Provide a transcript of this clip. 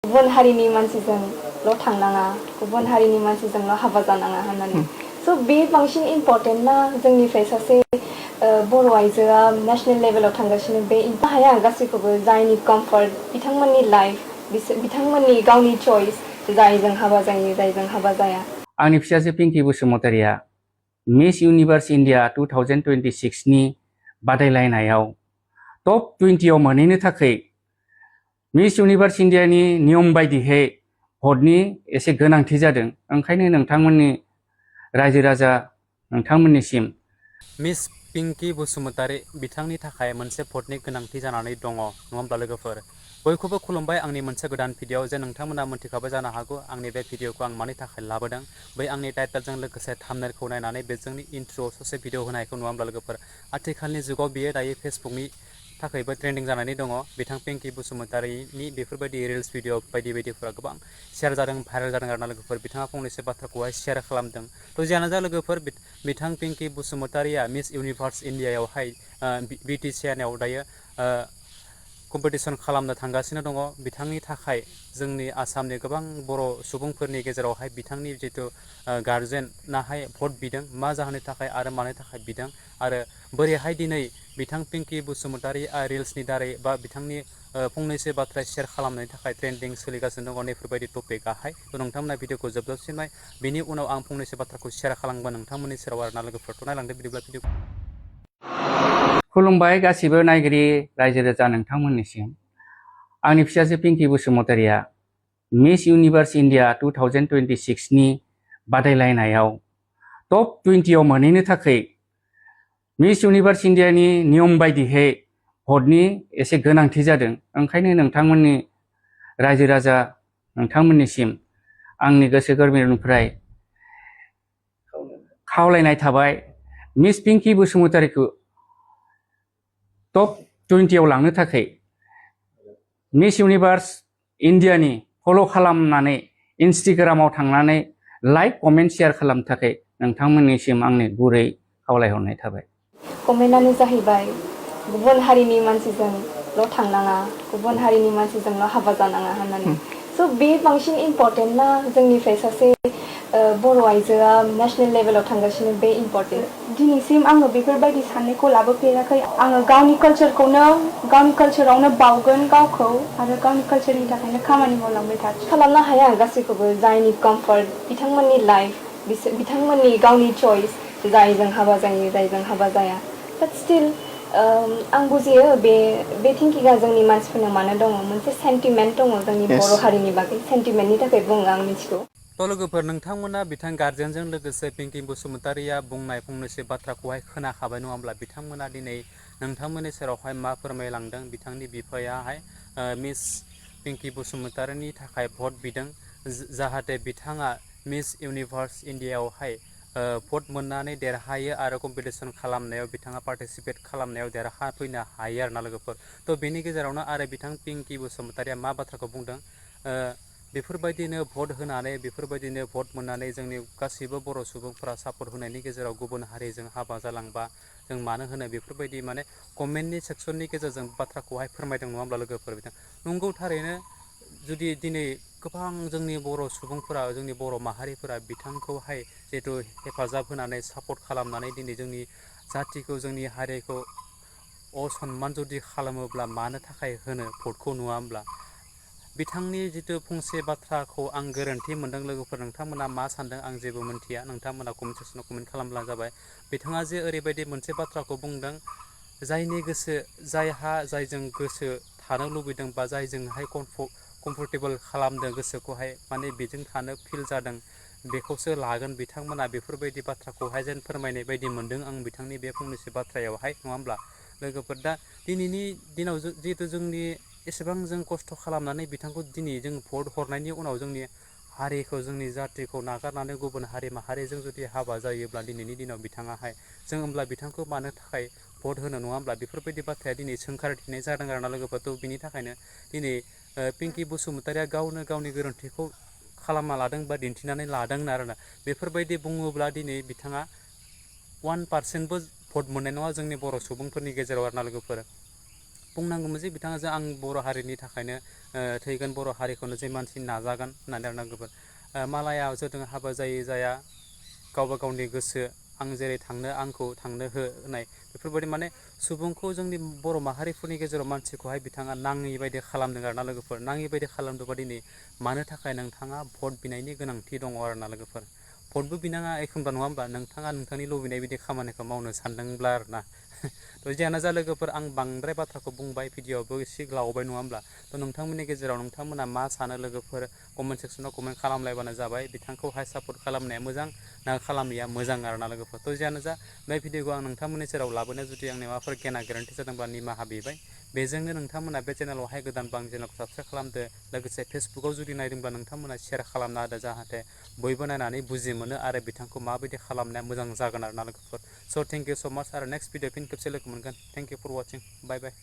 गुबुन हारिनि मानसिजोंल' थांनाङा गुबुन हारिनि मानसिजोंल' हाबा जानाङा होननानै स' बे बांसिन इम्परटेन्ट ना जोंनिफ्राय सासे बर' आइजोआ नेशनेल लेभेलाव थांगासिनो बे हाया गासैखौबो जायनि कमफर्ट बिथांमोननि लाइफ बिथांमोननि गावनि चइस जायजों हाबा जायो जायजों हाबा जाया। आंनि फिसाजो पिंकि बसुमतारिया मिस इउनिभार्स इन्डिया 2026 नि बादायलायनायाव टप 20 आव मोनहैनो थाखाय मिस इउनिभार्स इन्डियानि नियम बायदियै भटनि एसे गोनांथि जादों। ओंखायनो नोंथांमोननि रायजो राजा नोंथांमोननिसिम मिस पिंकि बसुमतारी बिथांनि थाखाय मोनसे भटनि गोनांथि जानानै दङ नङा होमब्ला लोगोफोर बयखौबो खुलुमबाय आंनि मोनसे गोदान भिडिअ जे नोंथांमोना मोनथिखाबाय जानो हागौ आंनि बे भिडिअखौ आं मानि थाखाय लाबोदों बै आंनि टाइटेलजों लोगोसे थाम्बनेलखौ नायनानै बे जोंनि इन्ट्र ससे भिडिअ होनायखौ नङा होमब्ला लोगोफोर आथिखालनि जुगाव बियो दायो फेसबुकनि थाखायबो ट्रेन्डिं जानानै दङ बिथां पिंकि बसुमतारीनि बेफोरबायदि रिल्स भिडिअ बायदि बायदिफोरा गोबां शेयार जादों भाइरेल जादों आरोना लोगोफोर बिथाङा फंनैसो बाथ्राखौहाय शेयार खालामदों थ' जियानो जा लोगोफोर बिथां पिंकि बसुमतारीया मिस इउनिभार्स इन्डियायावहाय BTCNआव दायो कम्पिटिसन खालामनो थांगासिनो दङ बिथांनि थाखाय जोंनि आसामनि गोबां बर' सुबुंफोरनि गेजेरावहाय बिथांनि जिथु गार्जेनाहाय भट बिदों मा जाहोननि थाखाय आरो मानि थाखाय बिदों आरो बोरैहाय दिनै बिथां पिंकि बसुमतारी रिल्सनि दारै बा बिथांनि फंनैसो बाथ्रा शेयार खालामनायनि थाखाय ट्रेन्डिं सोलिगासिनो दङ नैफोरबायदि टपिकआहाय नोंथांमोना भिडिअखौ जोबजासिम नाय बिनि उनाव आं फंनैसो बाथ्राखौ शेयार खालामगोन नोंथांमोननि सेराव आरोना लोगोफोरखौ नायलांदो बिदिब्ला भिडिअ खुलुमबाय गासिबो नायगिरि रायजो राजा नोंथांमोननिसिम आंनि फिसाजो पिंकि बसुमतारिया मिस इउनिभार्स इन्डिया 2026 नि बादायलायनायाव टप 20 आव मोनहैनो थाखाय मिस इउनिभार्स इन्डियानि नियम बायदियै भटनि एसे गोनांथि जादों। ओंखायनो नोंथांमोननि रायजो राजा नोंथांमोननिसिम आंनि गोसो गोरबोनिफ्राय खावलायनाय थाबाय मिस पिंकि बसुमतारीखौ टप 20 आव लांनो थाखाय मिस इउनिभार्स इन्डियानि फल' खालामनानै इन्स्टाग्रामाव थांनानै लाइक कमेन्ट शेयार खालामनो थाखाय नोंथांमोननिसिम आंनि गुरै खावलायहरनाय थाबाय। कमेन्टआनो जाहैबाय गुबुन हारिनि मानसिजोंल' थांनाङा गुबुन हारिनि मानसिजोंल' हाबा जानाङा होननानै स' बे बांसिन इम्परटेन्ट ना जोंनिफ्राय सासे बर' आइजोआ नेशनेल लेभेलाव थांगासिनो बे इम्परटेन्ट दिनैसिम आङो बेफोरबायदि साननायखौ लाबोफेराखै आङो गावनि कालचारावनो बावगोन गावखौ आरो गावनि कालचारनि थाखायनो खामानि मावलांबाय थागोन खालामनो हाया गासैखौबो जायनि कमफर्ट बिथांमोननि लाइफ बिथांमोननि गावनि चइस जायजों हाबा जायो जायजों हाबा जाया बाट स्टिल आं बुजियो बे थिंकिंआ जोंनि मानसिफोरनो मानो दङ मोनसे सेन्टिमेन्ट दङ जोंनि बर' हारिनि बागै सेन्टिमेन्टनि थाखाय बुङो आं मिथिगौ। थ' लोगोफोर नोंथांमोना बिथां गार्जेनजों लोगोसे पिंकि बसुमतारीया बुंनाय फंनैसो बाथ्राखौहाय खोनाखाबाय नङा होमब्ला बिथांमोना दिनै नोंथांमोननि सेरावहाय मा फोरमायलांदों बिथांनि बिफायाहाय मिस पिंकि बसुमतारीनि थाखाय भट बिदों जाहाथे बिथाङा मिस इउनिभार्स इन्डियायावहाय भट मोननानै देरहायो आरो कम्पिटिसन खालामनायाव बिथाङा पार्टिसिपेट खालामनायाव देरहाफैनो हायो आरोना लोगोफोर थ' बेनि गेजेरावनो आरो बिथां पिंकि बसुमतारीया मा बाथ्राखौ बुंदों बेफोरबायदिनो भट होनानै बेफोरबायदिनो भट मोननानै जोंनि गासैबो बर' सुबुंफोरा सापर्ट होनायनि गेजेराव गुबुन हारिजों हाबा जालांबा जों मानो होनो बेफोरबायदि माने कमेन्टनि सेक्सननि गेजेरजों बाथ्राखौहाय फोरमायदों नङा होमब्ला लोगोफोर बिथां नंगौ थारैनो जुदि दिनै गोबां जोंनि बर' सुबुंफोरा जोंनि बर' माहारिफोरा बिथांखौहाय जिहेथु हेफाजाब होनानै सापर्ट खालामनानै दिनै जोंनि जाथिखौ जोंनि हारिखौ असनमान जुदि खालामोब्ला मानो थाखाय होनो भटखौ नुवा होमब्ला बिथांनि जिथु फंसे बाथ्राखौ आं गोरोन्थि मोनदों लोगोफोर नोंथांमोना मा सानदों आं जेबो मोनथिया नोंथांमोना कमेन्ट सेक्सनाव कमेन्ट खालामब्लानो जाबाय बिथाङा जे ओरैबायदि मोनसे बाथ्राखौ बुंदों जायनि गोसो जायहा जायजों गोसो थानो लुबैदों बा जायजोंहाय कमफर्टेबोल खालामदों गोसोखौहाय माने बेजों थानो फिल जादों बेखौसो लागोन बिथांमोना बेफोरबायदि बाथ्राखौहाय जेन फोरमायनाय बायदि मोनदों आं बिथांनि बे फंनैसो बाथ्रायावहाय नङा होमब्ला लोगोफोर दा दिनैनि दिनाव जिहेतु जोंनि एसेबां जों खस्थ' खालामनानै बिथांखौ दिनै जों भट हरनायनि उनाव जोंनि हारिखौ जोंनि जाथिखौ नागारनानै गुबुन हारि माहारिजों जुदि हाबा जायोब्ला दिनैनि दिनाव बिथाङाहाय जों होमब्ला बिथांखौ मानो थाखाय भट होनो नङा होमब्ला बेफोरबायदि बाथ्राया दिनै सोंखारिफिननाय जादों आरोना लोगोफोर थ' बिनि थाखायनो दिनै पिंकि बसुमतारीया गावनो गावनि गोरोन्थिखौ खालामना लादों बा दिन्थिनानै लादों आरोना बेफोरबायदि बुङोब्ला दिनै बिथाङा 1% भट मोननाय नङा जोंनि बर' सुबुंफोरनि गेजेराव आरोना लोगोफोर बुंनांगौमोन जे बिथाङा जे आं बर' हारिनि थाखायनो थैगोन बर' हारिखौनो जे मानसि नाजागोन होननानै आरोना लोगोफोर मालाया जों हाबा जायै जाया गावबा गावनि गोसो आं जेरै थांनो आंखौ थांनो हो होनाय बेफोरबायदि माने सुबुंखौ जोंनि बर' माहारिफोरनि गेजेराव मानसिखौहाय बिथाङा नाङै बायदि खालामदों आरोना लोगोफोर नाङै बायदि खालामदोंबा दिनै मानो थाखाय नोंथाङा भट बिनायनि गोनांथि दङ आरोना लोगोफोर भटबो बिनाङा एखनबा नङा होमबा नोंथाङा नोंथांनि लुबैनाय बिदि खामानिखौ मावनो सानदोंब्ला आरोना थ' जियानो जा लोगोफोर आं बांद्राय बाथ्राखौ बुंबाय भिडिअ'आवबो एसे लावबाय नङा होमब्ला थ' नोंथांमोननि गेजेराव नोंथांमोना मा सानो लोगोफोर कमेन्ट सेक्सनाव कमेन्ट खालामलायबानो जाबाय बिथांखौहाय सापर्ट खालामनाया मोजां ना खालामैया मोजां आरोना लोगोफोर थ' जियानो जा बे भिडिअखौ आं नोंथांमोननि सेराव लाबोनाय जुदि आंनि माबाफोर गेना गोरोन्थि जादोंबा निमाहा बिबाय बेजोंनो नोंथांमोना बे चेनेलावहाय गोदानबा आं चेनेलखौ साबसक्राइब खालामदो लोगोसे फेसबुकाव जुदि नायदोंबा नोंथांमोना शेयार खालामना होदो जाहाथे बयबो नायनानै बुजि मोनो आरो बिथांखौ माबायदि खालामनाया मोजां जागोन आरोना लोगोफोर स' थेंक इउ स' माच आरो नेक्स्ट भिडिअ फिन खेबसे लोगो मोनगोन thank you for watching bye bye